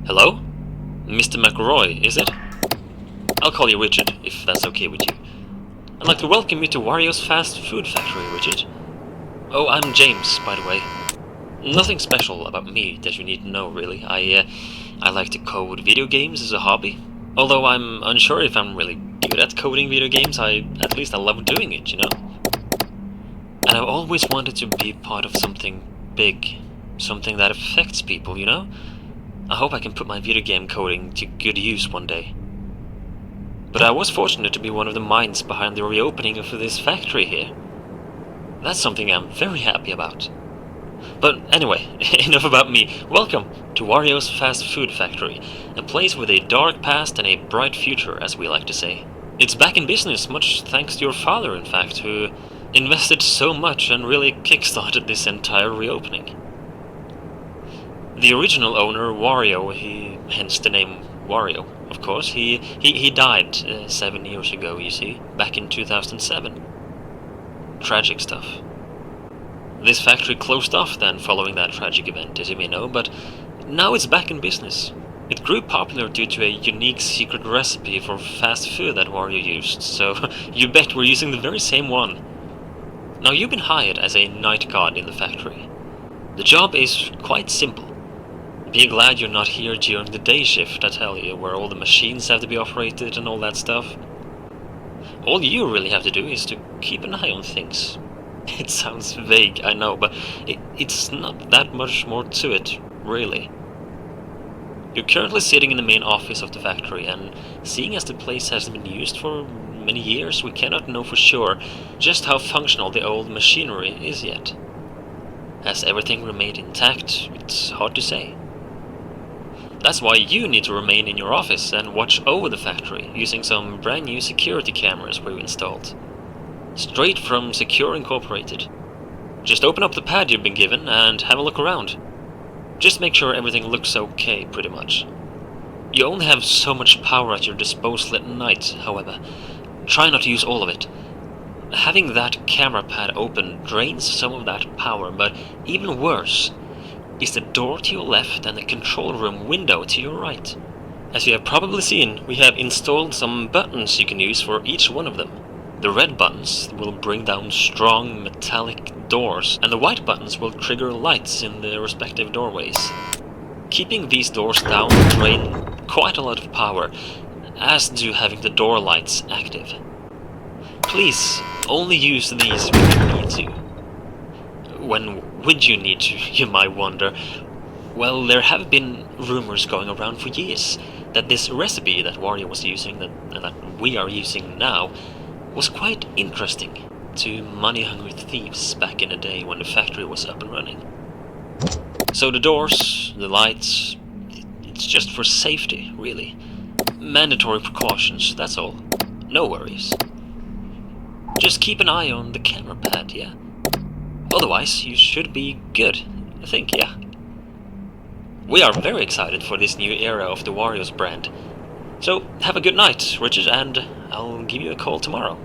Hello? Mr. McRoy, is it? I'll call you Richard, if that's okay with you. I'd like to welcome you to Wario's fast food factory, Richard. Oh, I'm James, by the way. Nothing special about me that you need to know, really. I like to code video games as a hobby. Although I'm unsure if I'm really good at coding video games, at least I love doing it, you know? And I've always wanted to be part of something big. Something that affects people, you know? I hope I can put my video game coding to good use one day. But I was fortunate to be one of the minds behind the reopening of this factory here. That's something I'm very happy about. But anyway, enough about me. Welcome to Wario's Fast Food Factory, a place with a dark past and a bright future, as we like to say. It's back in business, much thanks to your father, in fact, who invested so much and really kickstarted this entire reopening. The original owner, Wario, hence the name Wario, of course, he died 7 years ago, you see, back in 2007. Tragic stuff. This factory closed off then following that tragic event, as you may know, but now it's back in business. It grew popular due to a unique secret recipe for fast food that Wario used, so you bet we're using the very same one. Now, you've been hired as a night guard in the factory. The job is quite simple. Be glad you're not here during the day shift, I tell you, where all the machines have to be operated and all that stuff. All you really have to do is to keep an eye on things. It sounds vague, I know, but it's not that much more to it, really. You're currently sitting in the main office of the factory, and seeing as the place hasn't been used for many years, we cannot know for sure just how functional the old machinery is yet. Has everything remained intact? It's hard to say. That's why you need to remain in your office and watch over the factory, using some brand new security cameras we've installed. Straight from Secure Incorporated. Just open up the pad you've been given and have a look around. Just make sure everything looks okay, pretty much. You only have so much power at your disposal at night, however. Try not to use all of it. Having that camera pad open drains some of that power, but even worse is the door to your left and the control room window to your right. As you have probably seen, we have installed some buttons you can use for each one of them. The red buttons will bring down strong metallic doors, and the white buttons will trigger lights in the respective doorways. Keeping these doors down will drain quite a lot of power, as do having the door lights active. Please, only use these when you need to. When would you need to, you might wonder? Well, there have been rumors going around for years that this recipe that Wario was using, that we are using now, was quite interesting to money-hungry thieves back in the day when the factory was up and running. So the doors, the lights, it's just for safety, really. Mandatory precautions, that's all. No worries. Just keep an eye on the camera pad, yeah? Otherwise, you should be good, I think, yeah? We are very excited for this new era of the Wario's brand. So, have a good night, Richard, and I'll give you a call tomorrow.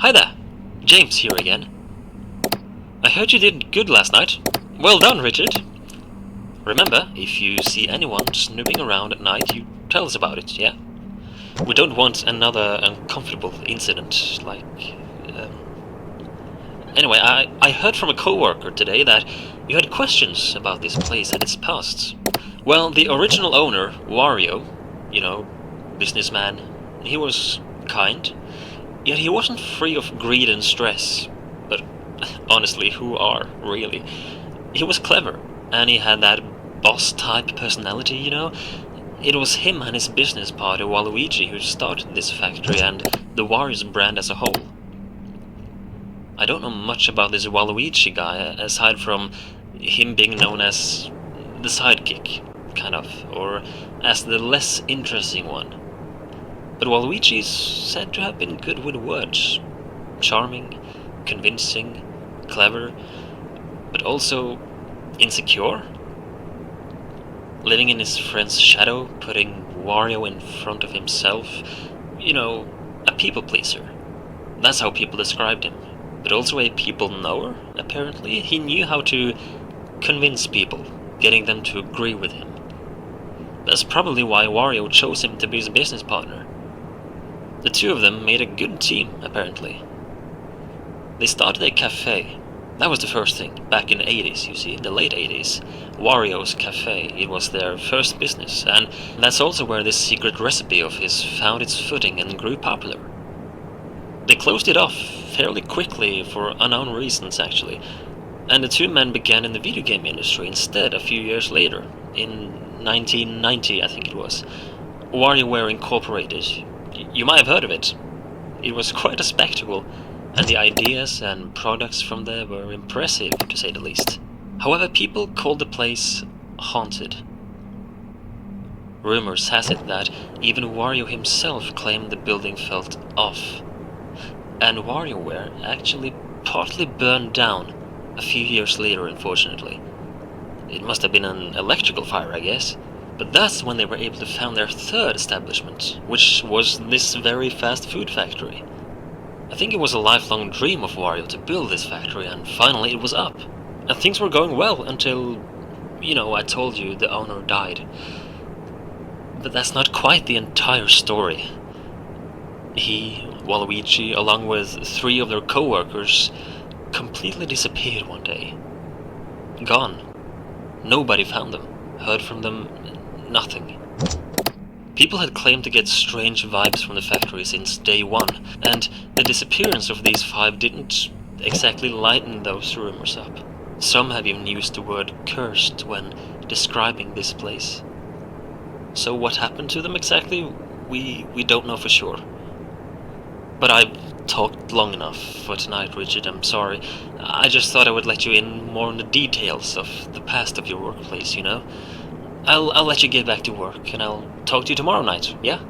Hi there! James here again. I heard you did good last night. Well done, Richard. Remember, if you see anyone snooping around at night, you tell us about it, yeah? We don't want another uncomfortable incident, like... Anyway, I heard from a co-worker today that you had questions about this place and its past. Well, the original owner, Wario, you know, businessman, he was kind, yet he wasn't free of greed and stress. But honestly, who are, really? He was clever, and he had that boss-type personality, you know? It was him and his business partner Waluigi who started this factory and the Wario's brand as a whole. I don't know much about this Waluigi guy, aside from him being known as the sidekick, kind of, or as the less interesting one. But Waluigi is said to have been good with words. Charming, convincing, clever, but also insecure. Living in his friend's shadow, putting Wario in front of himself. You know, a people pleaser. That's how people described him. But also a people knower, apparently. He knew how to convince people, getting them to agree with him. That's probably why Wario chose him to be his business partner. The two of them made a good team, apparently. They started a cafe. That was the first thing, back in the 80s, you see, the late 80s. Wario's Cafe, it was their first business, and that's also where this secret recipe of his found its footing and grew popular. They closed it off fairly quickly for unknown reasons, actually, and the two men began in the video game industry instead a few years later, in 1990, I think it was. WarioWare Incorporated. You might have heard of it. It was quite a spectacle, and the ideas and products from there were impressive, to say the least. However, people called the place haunted. Rumors has it that even Wario himself claimed the building felt off. And WarioWare actually partly burned down a few years later, unfortunately. It must have been an electrical fire, I guess. But that's when they were able to found their third establishment, which was this very fast food factory. I think it was a lifelong dream of Wario to build this factory, and finally it was up. And things were going well until, I told you the owner died. But that's not quite the entire story. He, Waluigi, along with 3 of their co-workers, completely disappeared one day. Gone. Nobody found them, heard from them, nothing. People had claimed to get strange vibes from the factory since day 1, and the disappearance of these 5 didn't exactly lighten those rumors up. Some have even used the word cursed when describing this place. So what happened to them exactly, we don't know for sure. But I've talked long enough for tonight, Richard, I'm sorry. I just thought I would let you in more on the details of the past of your workplace, I'll let you get back to work, and I'll talk to you tomorrow night, yeah?